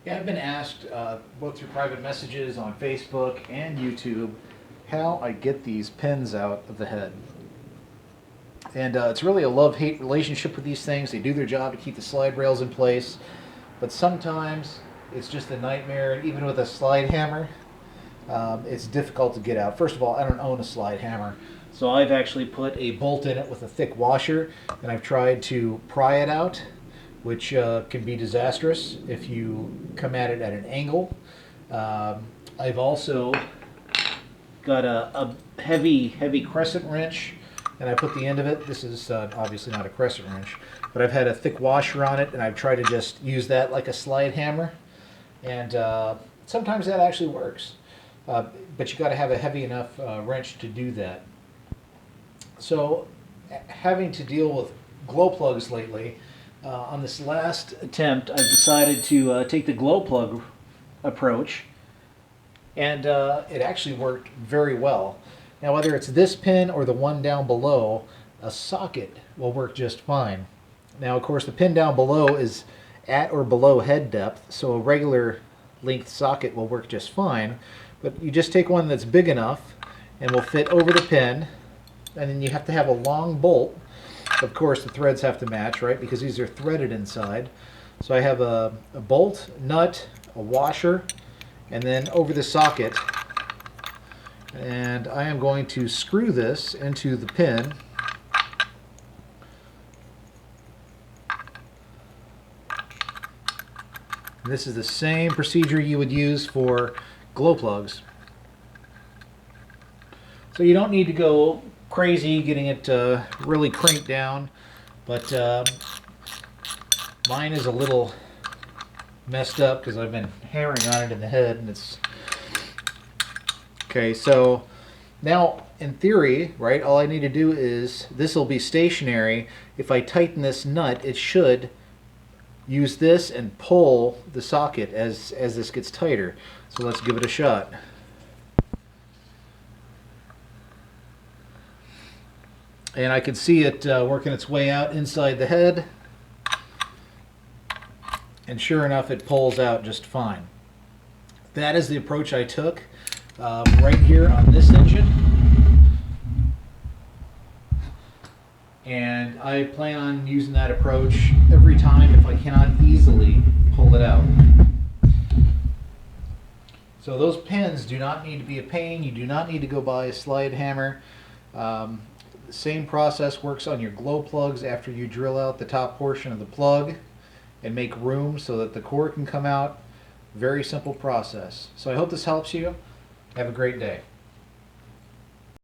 Yeah, I've been asked both through private messages on Facebook and YouTube how I get these pins out of the head. And it's really a love-hate relationship with these things. They do their job to keep the slide rails in place, but sometimes it's just a nightmare. Even with a slide hammer, it's difficult to get out. First of all, I don't own a slide hammer, so I've actually put a bolt in it with a thick washer, and I've tried to pry it out, which can be disastrous if you come at it at an angle. I've also got a heavy crescent wrench, and I put the end of it. This is obviously not a crescent wrench, but I've had a thick washer on it, and I've tried to just use that like a slide hammer, and sometimes that actually works. But you got to have a heavy enough wrench to do that. So, having to deal with glow plugs lately, on this last attempt, I've decided to take the glow plug approach, and it actually worked very well. Now, whether it's this pin or the one down below, a socket will work just fine. Now, of course, the pin down below is at or below head depth, so a regular length socket will work just fine. But you just take one that's big enough and will fit over the pin, and then you have to have a long bolt. Of course, the threads have to match, right, because these are threaded inside. So I have a bolt, nut, a washer, and then over the socket. And I am going to screw this into the pin. And this is the same procedure you would use for glow plugs. So you don't need to go crazy getting it really cranked down, but mine is a little messed up because I've been hammering on it in the head, and it's okay. So now, in theory, right, all I need to do is, this will be stationary. If I tighten this nut, it should use this and pull the socket as this gets tighter. So let's give it a shot. And I can see it working its way out inside the head. And sure enough, it pulls out just fine. That is the approach I took right here on this engine. And I plan on using that approach every time if I cannot easily pull it out. So those pins do not need to be a pain. You do not need to go buy a slide hammer. The same process works on your glow plugs after you drill out the top portion of the plug and make room so that the core can come out. Very simple process. So I hope this helps you. Have a great day.